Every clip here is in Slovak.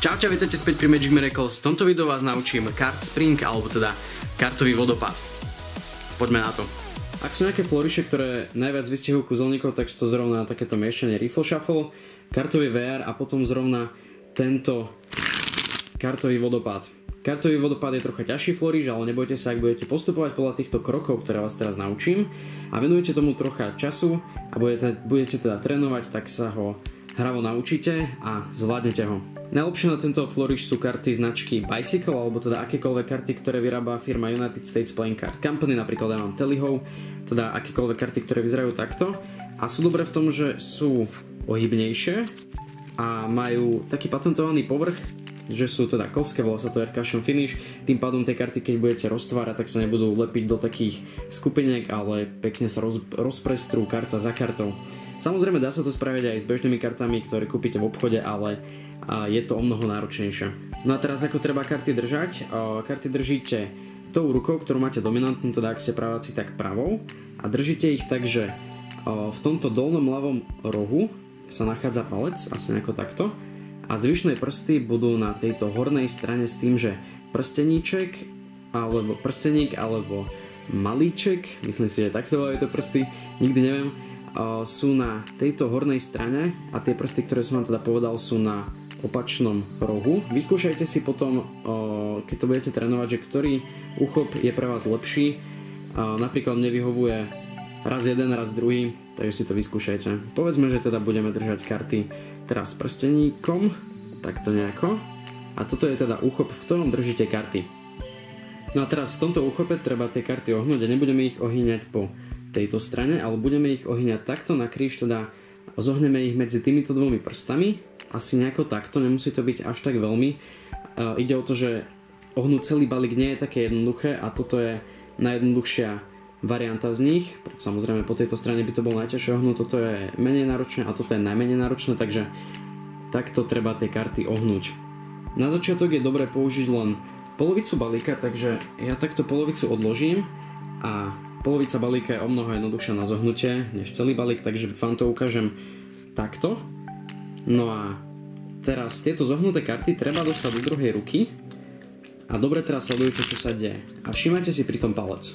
Čaute, vítajte späť pri Magic Miracles. V tomto videu vás naučím Card Spring, alebo teda kartový vodopád. Poďme na to. Ak sú nejaké floriše, ktoré najviac vystihujú kúzelníkov, tak sú to zrovna takéto miešanie Riffle Shuffle, kartový VR a potom zrovna tento kartový vodopád. Kartový vodopád je trocha ťažší floriš, ale nebojte sa, ak budete postupovať podľa týchto krokov, ktoré vás teraz naučím a venujete tomu trocha času a budete teda trénovať, tak sa ho hravo naučíte a zvládnete ho. Najlepšie na tento floriš sú karty značky Bicycle, alebo teda akékoľvek karty, ktoré vyrába firma United States Playing Card Company, napríklad ja mám Tellyho, teda akékoľvek karty, ktoré vyzerajú takto a sú dobré v tom, že sú ohybnejšie a majú taký patentovaný povrch, že sú teda klské, volá sa to Air Cushion Finish, tým pádom tie karty, keď budete roztvárať, tak sa nebudú lepiť do takých skupiniek, ale pekne sa rozprestrú karta za kartou. Samozrejme dá sa to spraviť aj s bežnými kartami, ktoré kúpite v obchode, ale je to o mnoho náročnejšie. No a teraz ako treba karty držať? Karty držíte tou rukou, ktorú máte dominantnú, teda ak ste praváci, tak pravou a držíte ich tak, že v tomto dolnom ľavom rohu sa nachádza palec, asi nejako takto. A zvyšné prsty budú na tejto hornej strane s tým, že prsteníček alebo prsteník alebo malíček, myslím si, že tak sa volajú tie prsty, nikdy neviem, sú na tejto hornej strane a tie prsty, ktoré som vám teda povedal, sú na opačnom rohu. Vyskúšajte si potom, keď to budete trénovať, že ktorý úchop je pre vás lepší. Napríklad mne vyhovuje raz jeden, raz druhý, takže si to vyskúšajte. Povedzme, že teda budeme držať karty teraz prsteníkom, takto nejako. A toto je teda úchop, v ktorom držíte karty. No a teraz v tomto úchope treba tie karty ohnúť a nebudeme ich ohýňať po tejto strane, ale budeme ich ohýňať takto na kríž, teda zohneme ich medzi týmito dvomi prstami, asi nejako takto, nemusí to byť až tak veľmi. Ide o to, že ohnúť celý balík nie je také jednoduché a toto je najjednoduchšia varianta z nich. Samozrejme po tejto strane by to bolo najťažšie ohnúť, toto je menej náročné a toto je najmenej náročné, takže takto treba tie karty ohnúť. Na začiatok je dobré použiť len polovicu balíka, takže ja takto polovicu odložím a polovica balíka je o mnoho jednoduchšia na zohnutie než celý balík, takže vám to ukážem takto. No a teraz tieto zohnuté karty treba dostať do druhej ruky a dobre teraz sledujte, čo sa deje a všimajte si pri tom palec.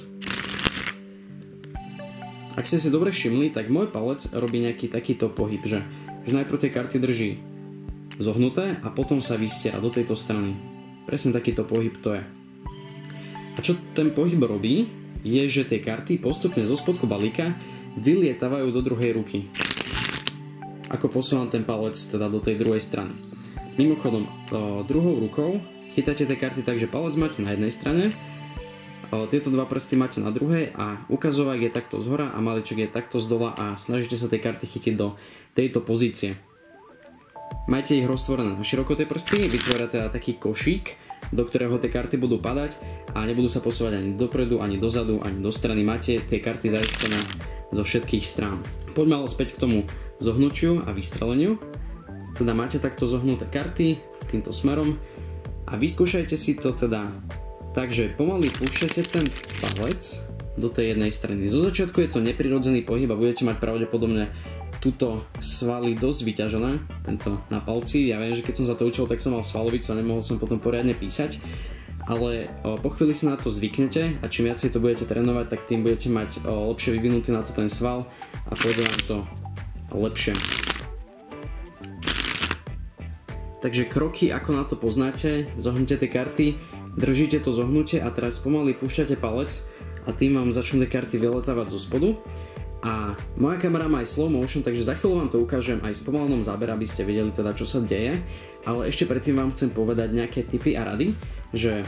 Ak ste si dobre všimli, tak môj palec robí nejaký takýto pohyb, že najprv tie karty drží zohnuté a potom sa vystiera do tejto strany. Presne takýto pohyb to je. A čo ten pohyb robí, je, že tie karty postupne zo spodku balíka vylietávajú do druhej ruky. Ako posúvam ten palec teda do tej druhej strany. Mimochodom, druhou rukou chytáte tie karty tak, že palec máte na jednej strane, tieto dva prsty máte na druhej a ukazovák je takto zhora a maliček je takto zdola a snažíte sa tie karty chytiť do tejto pozície. Majte ich roztvorené na široko tie prsty, vytvoria teda taký košík, do ktorého tie karty budú padať a nebudú sa posúvať ani dopredu, ani dozadu, ani do strany. Máte tie karty zaistené zo všetkých strán. Poďme ale späť k tomu zohnutiu a vystreleniu. Teda máte takto zohnuté karty týmto smerom a vyskúšajte si to teda. Takže pomaly púšťate ten palec do tej jednej strany. Zo začiatku je to neprirodzený pohyb a budete mať pravdepodobne túto svaly dosť vyťažené, tento na palci. Ja viem, že keď som sa to učil, tak som mal svalovicu a nemohol som potom poriadne písať. Ale po chvíli si na to zvyknete a čím viac si to budete trénovať, tak tým budete mať lepšie vyvinutý na to ten sval a pôjde vám to lepšie. Takže kroky, ako na to poznáte, zohnete tie karty, držíte to zohnutie a teraz pomaly púšťate palec a tým vám začnú tie karty vyletávať zo spodu. A moja kamera má aj slow motion, takže za chvíľu vám to ukážem aj v spomalenom zábere, aby ste vedeli teda, čo sa deje. Ale ešte predtým vám chcem povedať nejaké tipy a rady, že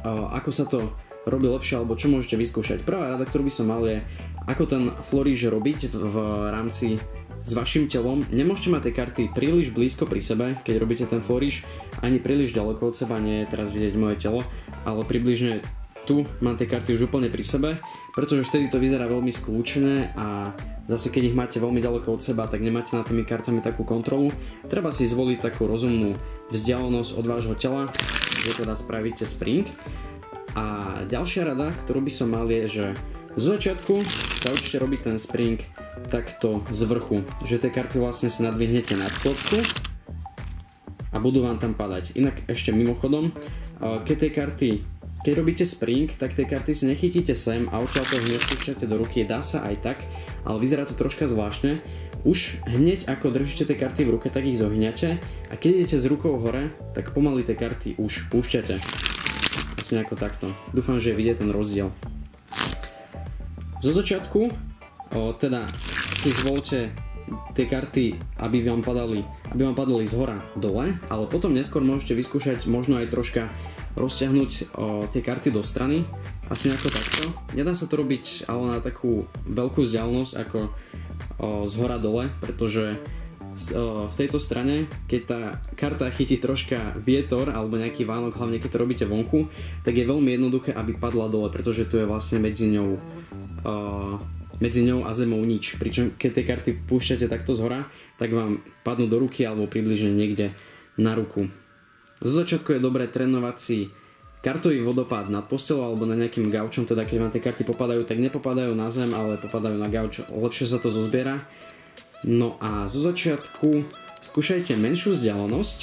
ako sa to robí lepšie alebo čo môžete vyskúšať. Prvá rada, ktorú by som mal, je ako ten floriš robiť v rámci s vašim telom. Nemôžete mať tie karty príliš blízko pri sebe, keď robíte ten floriš, ani príliš ďaleko od seba, nie je teraz vidieť moje telo, ale približne tu mám tie karty už úplne pri sebe, pretože vtedy to vyzerá veľmi skľúčené a zase keď ich máte veľmi ďaleko od seba, tak nemáte nad tými kartami takú kontrolu. Treba si zvoliť takú rozumnú vzdialenosť od vášho tela, že teda spravíte spring. A ďalšia rada, ktorú by som mal, je, že zo začiatku sa určite robiť ten spring takto z vrchu, že tie karty vlastne si nadvihnete nad klopku a budú vám tam padať. Inak ešte mimochodom, keď robíte spring, tak tie karty si nechytíte sem a odtiaľ to hneď púšťate do ruky, dá sa aj tak, ale vyzerá to troška zvláštne. Už hneď ako držíte tie karty v ruke, tak ich zohňate a keď idete s rukou hore, tak pomaly tie karty už púšťate. Asi nejako takto. Dúfam, že je vidieť ten rozdiel. Zo začiatku teda si zvolte tie karty, aby vám padali z hora dole, ale potom neskôr môžete vyskúšať možno aj troška rozťahnuť tie karty do strany, asi nejako takto. Nedá sa to robiť ale na takú veľkú vzdialenosť ako z hora dole, pretože v tejto strane, keď tá karta chytí troška vietor alebo nejaký vánok, hlavne keď to robíte vonku, tak je veľmi jednoduché, aby padla dole, pretože tu je vlastne medzi ňou a zemou nič. Pričom keď tie karty púšťate takto z hora, tak vám padnú do ruky alebo približne niekde na ruku. Zo začiatku je dobré trénovať si kartový vodopád nad posteľou alebo na nejakým gaučom, teda keď vám tie karty popadajú, tak nepopadajú na zem, ale popadajú na gauč, lepšie sa to zozbiera. No a zo začiatku skúšajte menšiu vzdialenosť,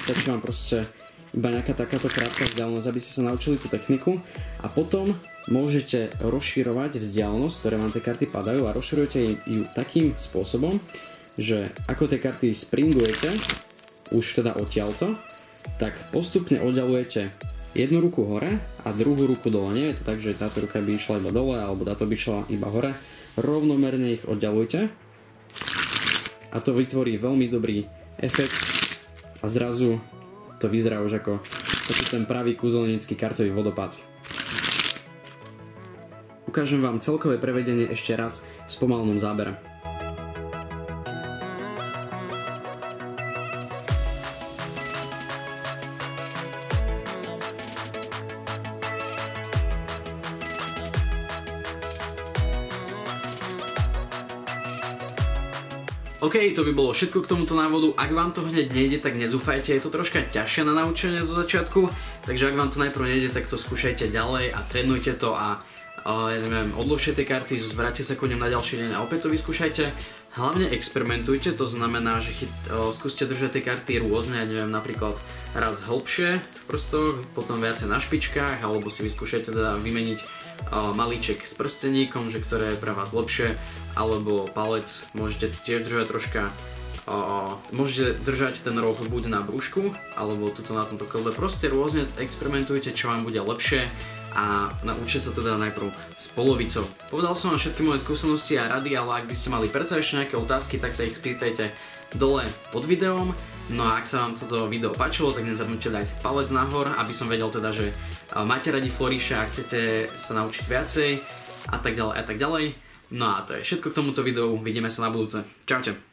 stačí vám proste iba nejaká takáto krátka vzdialenosť, aby ste sa naučili tú techniku a potom môžete rozširovať vzdialenosť, ktoré vám tie karty padajú a rozširujete ju takým spôsobom, že ako tie karty springujete, už teda odtiaľto, tak postupne oddialujete jednu ruku hore a druhú ruku dole. Nie je to tak, že táto ruka by išla iba dole alebo táto by išla iba hore. Rovnomerne ich oddialujte a to vytvorí veľmi dobrý efekt a zrazu to vyzerá už ako ten pravý kúzelnícky kartový vodopád. Ukážem vám celkové prevedenie ešte raz v spomalnom zábere. OK, to by bolo všetko k tomuto návodu. Ak vám to hneď nejde, tak nezúfajte, je to troška ťažšie na naučenie zo začiatku, takže ak vám to najprv nejde, tak to skúšajte ďalej a trénujte to a ja neviem, odložte tie karty, vráťte sa ku ňom na ďalší deň a opäť to vyskúšajte. Hlavne experimentujte, to znamená, že skúste držať tie karty rôzne, ja neviem, napríklad raz hlbšie v prstoch, potom viacej na špičkách, alebo si vyskúšajte teda vymeniť malíček s prsteníkom, že ktoré je pre vás lepšie, alebo palec môžete tiež držať troška, môžete držať ten roh buď na brúšku, alebo tuto na tomto klbe, proste rôzne experimentujte, čo vám bude lepšie a naučte sa teda najprv s polovicou. Povedal som vám všetky moje skúsenosti a rady, ale ak by ste mali predsa ešte nejaké otázky, tak sa ich spýtajte dole pod videom. No a ak sa vám toto video páčilo, tak nezabudnite dať palec nahor, aby som vedel teda, že máte radi floríše a chcete sa naučiť viacej a tak ďalej a tak ďalej. No a to je všetko k tomuto videu, vidíme sa na budúce. Čaute.